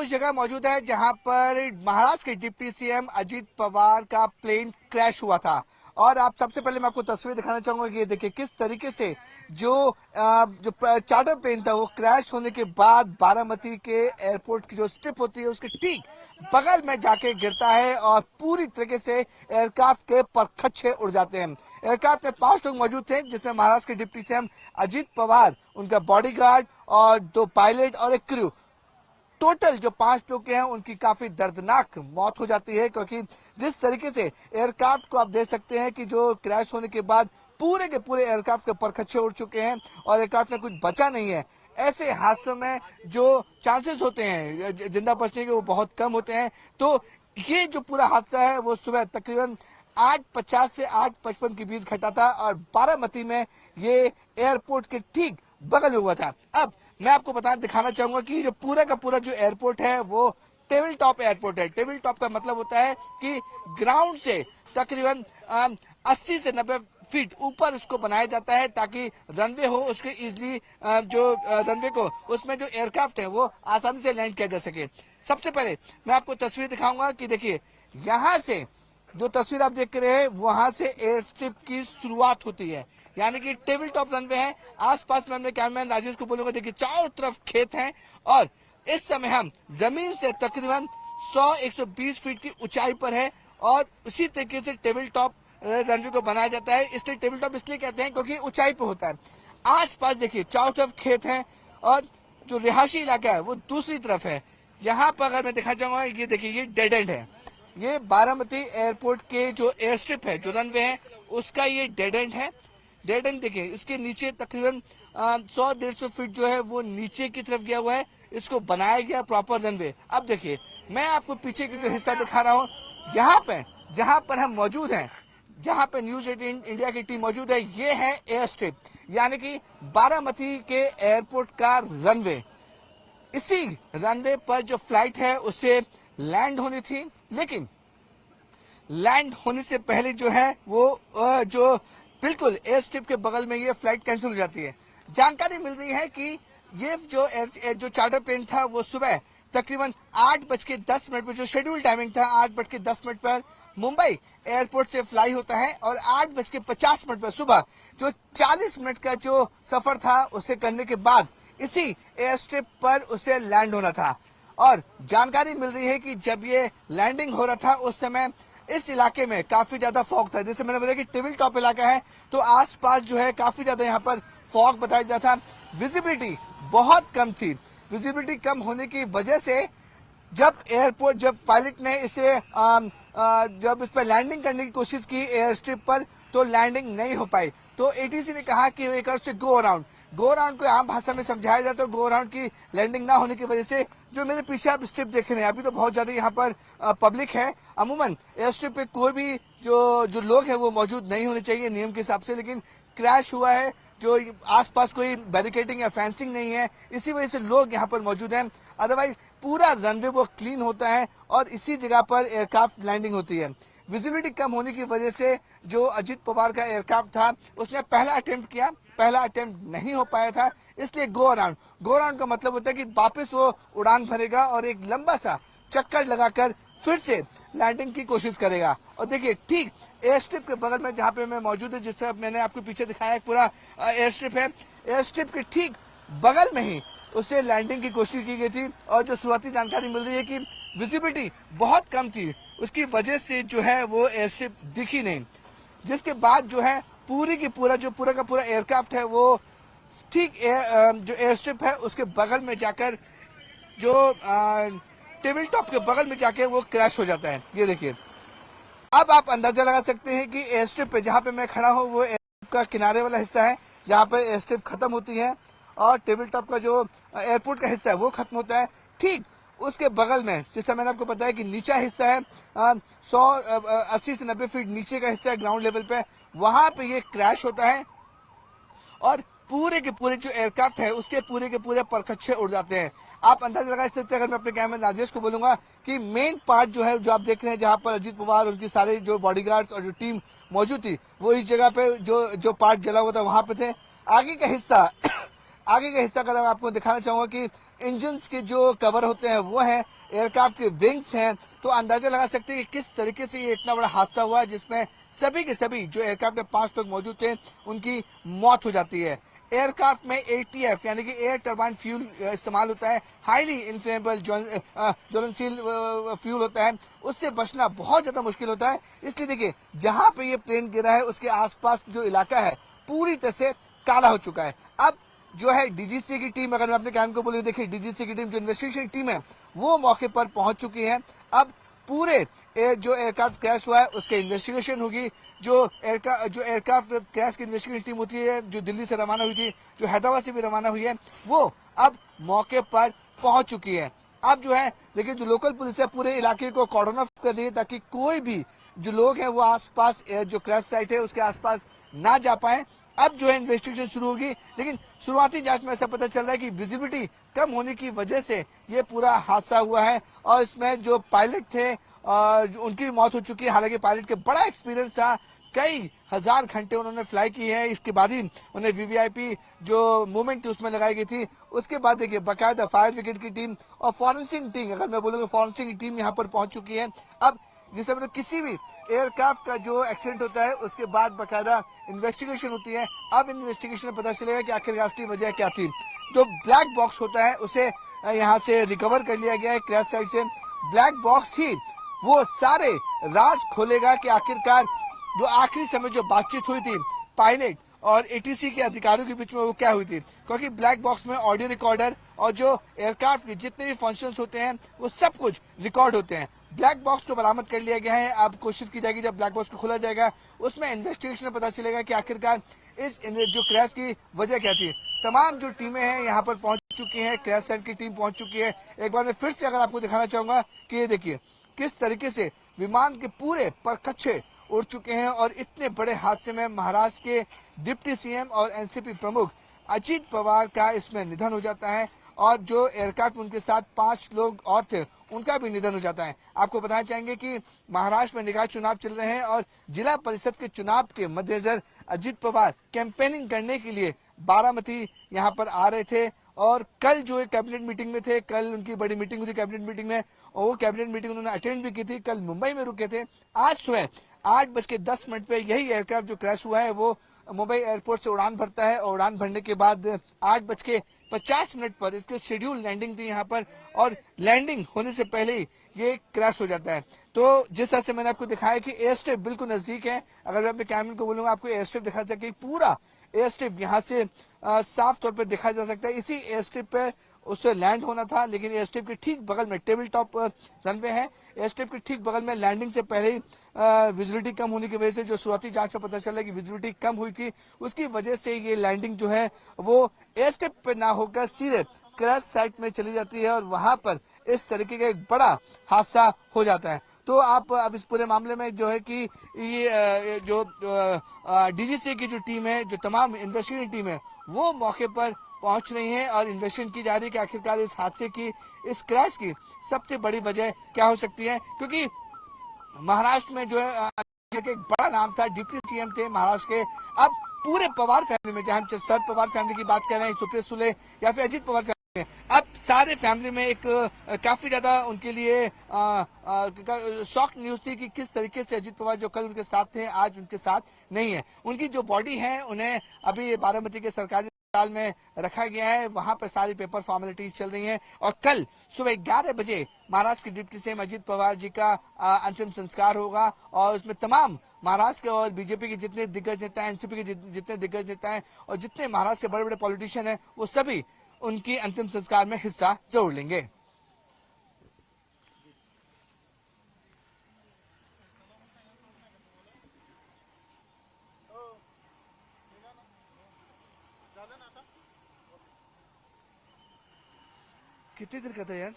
उस जगह मौजूद है जहां पर महाराष्ट्र के डिप्टी सीएम अजीत पवार का प्लेन क्रैश हुआ था। और आप सबसे पहले मैं आपको तस्वीर दिखाना चाहूंगा कि ये देखिए किस तरीके से जो चार्टर प्लेन था वो क्रैश होने के बाद बारामती के एयरपोर्ट की जो स्ट्रिप होती है उसके ठीक बगल में जाके गिरता है और पूरी तरीके से एयरक्राफ्ट के परखच्चे उड़ जाते हैं। एयरक्राफ्ट में 5 लोग मौजूद थे जिसमें महाराष्ट्र के डिप्टी सीएम अजीत पवार, उनका बॉडीगार्ड और 2 पायलट और एक क्रू, टोटल जो 5 लोग हैं उनकी काफी दर्दनाक मौत हो जाती है। क्योंकि जिस तरीके से एयरक्राफ्ट को आप देख सकते हैं कि जो क्रैश होने के बाद पूरे के पूरे एयरक्राफ्ट के परखच्चे उड़ चुके हैं और एयरक्राफ्ट में कुछ बचा नहीं है। ऐसे हादसों में जो चांसेस होते हैं जिंदा बचने के वो बहुत कम होते हैं। तो ये जो पूरा हादसा है वो सुबह तकरीबन 8:50 से 8:55 के बीच घटा था और बारामती में ये एयरपोर्ट के ठीक बगल में हुआ था। अब मैं आपको दिखाना चाहूंगा कि जो पूरा का पूरा जो एयरपोर्ट है वो टेबल टॉप एयरपोर्ट है। टेबल टॉप का मतलब होता है कि ग्राउंड से तकरीबन 80 से 90 फीट ऊपर उसको बनाया जाता है ताकि रनवे हो उसके इजिली जो रनवे को उसमें जो एयरक्राफ्ट है वो आसानी से लैंड किया जा सके। सबसे पहले मैं आपको तस्वीर दिखाऊंगा कि देखिए यहाँ से जो तस्वीर आप देख रहे हैं वहां से एयर स्ट्रिप की शुरुआत होती है, यानी कि टेबल टॉप रनवे है। आसपास में हमने कैमरामैन राजेश को बोलूंगा, देखिए चारों तरफ खेत हैं और इस समय हम जमीन से तकरीबन 100-120 फीट की ऊंचाई पर है और उसी तरीके से टेबल टॉप रनवे को बनाया जाता है। इसलिए टेबल टॉप इसलिए कहते हैं क्योंकि ऊंचाई पे होता है। आसपास देखिए चारों तरफ खेत हैं और जो रिहायशी इलाका है वो दूसरी तरफ है। यहाँ पर अगर मैं दिखा चाहूंगा, ये देखिए ये डेड एंड है। ये बारामती एयरपोर्ट के जो एयर स्ट्रिप है जो रनवे है उसका ये डेड एंड है। डेड एंड देखिए इसके नीचे तकरीबन 100-150 फीट जो है वो नीचे की तरफ गया हुआ है। इसको बनाया गया प्रॉपर रनवे। अब देखिए मैं आपको पीछे की जो हिस्सा दिखा रहा हूँ, यहाँ पे जहाँ पर हम मौजूद हैं, जहाँ पे न्यूज 18 इंडिया की टीम मौजूद है, ये है एयर स्ट्रिप यानी कि बारामती के एयरपोर्ट का रनवे। इसी रनवे पर जो फ्लाइट है उसे लैंड होनी थी, लेकिन लैंड होने से पहले जो है वो जो बिल्कुल एयर स्ट्रिप के बगल में ये फ्लाइट कैंसिल हो जाती है। जानकारी मिल रही है कि ये जो चार्टर प्लेन था वो सुबह तकरीबन 8:10 पर, जो शेड्यूल टाइमिंग था 8:10 पर मुंबई एयरपोर्ट से फ्लाई होता है और 8:50 पर सुबह जो 40 मिनट का जो सफर था उसे करने के बाद इसी एयर स्ट्रिप पर उसे लैंड होना था। और जानकारी मिल रही है कि जब ये लैंडिंग हो रहा था उस समय इस इलाके में काफी ज्यादा फॉग था। जैसे मैंने बताया कि टेबल टॉप इलाका है तो आसपास जो है काफी ज्यादा यहाँ पर फॉग बताया जाता था। विजिबिलिटी बहुत कम थी। विजिबिलिटी कम होने की वजह से जब पायलट ने इसे जब इस पर लैंडिंग करने की कोशिश की एयर स्ट्रिप पर तो लैंडिंग नहीं हो पाई। तो एटीसी ने कहा कि एक से गो अराउंड को आम भाषा में समझाया जाए तो गो अराउंड की लैंडिंग ना होने की वजह से जो मेरे पीछे आप स्ट्रिप देख रहे हैं, अभी तो बहुत ज्यादा यहाँ पर पब्लिक है। अमूमन एयर स्ट्रिप पे कोई भी जो लोग हैं वो मौजूद नहीं होने चाहिए नियम के हिसाब से, लेकिन क्रैश हुआ है। जो आसपास कोई बैरिकेडिंग या फेंसिंग नहीं है, इसी वजह से लोग यहाँ पर मौजूद हैं। अदरवाइज पूरा रनवे वो क्लीन होता है और इसी जगह पर एयरक्राफ्ट लैंडिंग होती है। विजिबिलिटी कम होने की वजह से जो अजीत पवार का एयरक्राफ्ट था उसने पहला अटेम्प्ट नहीं हो पाया था, इसलिए गो अराउंड का मतलब होता है कि वापस वो उड़ान भरेगा और एक लंबा सा चक्कर लगाकर फिर से लैंडिंग की कोशिश करेगा। और देखिए ठीक एयर स्ट्रिप के बगल में जहाँ पे मैं मौजूद है, जिससे मैंने आपको पीछे दिखाया पूरा एयर स्ट्रिप है, एयर स्ट्रिप के ठीक बगल में ही उससे लैंडिंग की कोशिश की गई थी। और जो शुरुआती जानकारी मिल रही है कि विजिबिलिटी बहुत कम थी, उसकी वजह से जो है वो एयर स्ट्रिप दिखी नहीं। जिसके बाद जो है पूरा का पूरा एयरक्राफ्ट है वो ठीक जो एयर स्ट्रिप है उसके बगल में जाकर जो टेबल टॉप के बगल में जाके वो क्रैश हो जाता है। ये देखिए अब आप अंदाजा लगा सकते हैं कि एयर स्ट्रिप पे जहाँ पे मैं खड़ा हूँ वो एयर स्ट्रिप का किनारे वाला हिस्सा है जहाँ पे एयर स्ट्रिप खत्म होती है और टेबल टॉप का जो एयरपोर्ट का हिस्सा है वो खत्म होता है। ठीक उसके बगल में, जैसा मैंने आपको बताया कि नीचा हिस्सा है 80 से 90 फीट नीचे का हिस्सा है ग्राउंड लेवल पे, वहां पे ये क्रैश होता है और पूरे के पूरे जो एयरक्राफ्ट है उसके पूरे परखच्चे उड़ जाते हैं। आप अंदाजा लगा सकते हैं, अगर मैं अपने कैमरा राजेश को बोलूंगा कि मेन पार्ट जो है जो आप देख रहे हैं जहां पर अजीत पवार और उनकी सारे जो बॉडीगार्ड्स और जो टीम मौजूद थी वो इस जगह पे जो पार्ट जला हुआ था वहां पे थे। आगे का हिस्सा अगर मैं आपको दिखाना चाहूंगा कि इंजन के जो कवर होते हैं वो है, एयरक्राफ्ट के विंग्स हैं। तो अंदाजा लगा सकते हैं कि किस तरीके से ये इतना बड़ा हादसा हुआ जिसमें सभी के सभी जो एयरक्राफ्ट में 5 लोग मौजूद थे उनकी मौत हो जाती है। एयरक्राफ्ट में एटीएफ यानी कि एयर टरबाइन फ्यूल इस्तेमाल होता है, हाईली इन्फ्लेमेबल ज्वलनशील फ्यूल होता है, उससे बचना बहुत ज्यादा मुश्किल होता है। इसलिए देखिए जहां पे ये प्लेन गिरा है उसके आसपास जो इलाका है पूरी तरह से काला हो चुका है। अब जो है डीजीसी की टीम, अगर मैं अपने कैन को बोलूं, देखिए डीजीसी की टीम जो इन्वेस्टिगेशन टीम है वो मौके पर पहुंच चुकी है। अब पूरे जो एयरक्राफ्ट क्रैश हुआ है उसके इन्वेस्टिगेशन होगी। जो एयरक्राफ्ट क्रैश की इन्वेस्टिगेशन टीम होती है जो दिल्ली से रवाना हुई थी, जो हैदराबाद से भी रवाना हुई है, वो अब मौके पर पहुंच चुकी है। अब जो है देखिए जो लोकल पुलिस है पूरे इलाके को कॉर्डन ऑफ कर रही है ताकि कोई भी जो लोग हैं वो आसपास जो क्रैश साइट है उसके आसपास ना जा पाए। अब जो है इन्वेस्टिगेशन शुरू होगी, लेकिन शुरुआती जांच में ऐसा पता चल रहा है कि विजिबिलिटी कम होने की वजह से ये पूरा हादसा हुआ है और इसमें जो पायलट थे उनकी भी मौत हो चुकी है। हालांकि पायलट के बड़ा एक्सपीरियंस था, कई हजार घंटे उन्होंने फ्लाई की है, इसके बाद ही उन्हें वीवीआईपी जो मूवमेंट थी उसमें लगाई गई थी। उसके बाद देखिए बाकायदा फायर ब्रिगेड की टीम और फॉरेंसिक टीम, अगर मैं बोलूंगा फॉरेंसिक की टीम यहाँ पर पहुंच चुकी है। अब जिससे मतलब किसी भी एयरक्राफ्ट का जो एक्सीडेंट होता है उसके बाद बाकायदा इन्वेस्टिगेशन होती है। अब इन्वेस्टिगेशन में पता चलेगा कि आखिर असली वजह क्या थी। जो ब्लैक बॉक्स होता है उसे यहाँ से रिकवर कर लिया गया है क्रैश साइट से। ब्लैक बॉक्स ही वो सारे राज खोलेगा कि आखिरकार जो आखिरी समय जो बातचीत हुई थी पायलट और एटीसी के अधिकारियों के बीच में वो क्या हुई थी, क्योंकि ब्लैक बॉक्स में ऑडियो रिकॉर्डर और जो एयरक्राफ्ट के जितने भी फंक्शंस होते हैं वो सब कुछ रिकॉर्ड होते हैं। ब्लैक बॉक्स को बरामद कर लिया गया है। अब कोशिश की जाएगी जब ब्लैक बॉक्स को खोला जाएगा उसमें इन्वेस्टिगेशन में पता चलेगा कि आखिरकार इस जो क्रैश की वजह क्या थी। तमाम जो टीमें हैं यहाँ पर पहुंच चुकी हैं, क्रैश साइट की टीम पहुंच चुकी है। एक बार मैं फिर से अगर आपको दिखाना चाहूंगा कि ये देखिए किस तरीके से विमान के पूरे परखच्चे उड़ चुके हैं और इतने बड़े हादसे में महाराष्ट्र के डिप्टी सीएम और एनसीपी प्रमुख अजीत पवार का इसमें निधन हो जाता है और जो एयरक्राफ्ट उनके साथ 5 लोग और थे उनका भी निधन हो जाता है। आपको बताना चाहेंगे कि महाराष्ट्र में निकाय चुनाव चल रहे हैं और जिला परिषद के चुनाव के मद्देनजर अजीत पवार कैंपेनिंग करने के लिए बारामती यहाँ पर आ रहे थे और कल जो एक कैबिनेट मीटिंग में थे, कल उनकी बड़ी मीटिंग हुई थी कैबिनेट मीटिंग में और वो कैबिनेट मीटिंग उन्होंने अटेंड भी की थी। कल मुंबई में रुके थे। आज सुबह 8:10 पे यही एयरक्राफ्ट जो क्रैश हुआ है वो मुंबई एयरपोर्ट से उड़ान भरता है और उड़ान भरने के बाद 8:50 पर इसकी शेड्यूल लैंडिंग थी यहाँ पर और लैंडिंग होने से पहले ही ये क्रैश हो जाता है। तो जिस तरह से मैंने आपको दिखाया कि एयर स्ट्रिप बिल्कुल नजदीक है, अगर मैं अपने कैमरे को बोलूंगा आपको एयर स्ट्रिप दिखा सके, पूरा एयर स्ट्रिप यहाँ से साफ तौर पर देखा जा सकता है। इसी एयर स्ट्रिप पे उससे लैंड होना था, लेकिन एयर स्ट्रिप के ठीक बगल में टेबल टॉप रनवे है, एयर स्ट्रिप के ठीक बगल में लैंडिंग से पहले ही विजिबिलिटी कम होने की वजह से, जो शुरुआती जांच में पता चला कि विजिबिलिटी कम हुई थी, उसकी वजह से ये लैंडिंग जो है वो एयर स्ट्रिप पे ना होकर सीधे क्रैश साइट में चली जाती है और वहां पर इस तरीके का एक बड़ा हादसा हो जाता है। तो आप अब इस पूरे मामले में जो है कि ये जो डीजीसी की जो टीम है, जो तमाम इन्वेस्टिगेटिव टीम है, वो मौके पर पहुंच रही है और इन्वेस्टिगेशन की जा रही है कि आखिरकार इस हादसे की, इस क्रैश की सबसे बड़ी वजह क्या हो सकती है। क्योंकि महाराष्ट्र में जो है एक बड़ा नाम था, डिप्टी सीएम थे महाराष्ट्र के। अब पूरे पवार फैमिली में, चाहे हम शरद पवार फैमिली की बात कर रहे हैं, सुप्रिया सुले या फिर अजीत पवार फैमिली में, अब सारे फैमिली में एक काफी ज्यादा उनके लिए शॉक न्यूज थी कि किस तरीके से अजीत पवार जो कल उनके साथ थे आज उनके साथ नहीं है। उनकी जो बॉडी है उन्हें अभी बारामती के सरकारी अस्पताल में रखा गया है, वहां पर सारी पेपर फॉर्मेलिटीज चल रही हैं और कल सुबह 11 बजे महाराष्ट्र के डिप्टी सीएम अजीत पवार जी का अंतिम संस्कार होगा और उसमें तमाम महाराष्ट्र के और बीजेपी के जितने दिग्गज नेता हैं, एनसीपी के जितने दिग्गज नेता हैं और जितने महाराष्ट्र के बड़े बड़े पॉलिटिशियन हैं वो सभी उनकी अंतिम संस्कार में हिस्सा जरूर लेंगे। कितनी देर का था यार?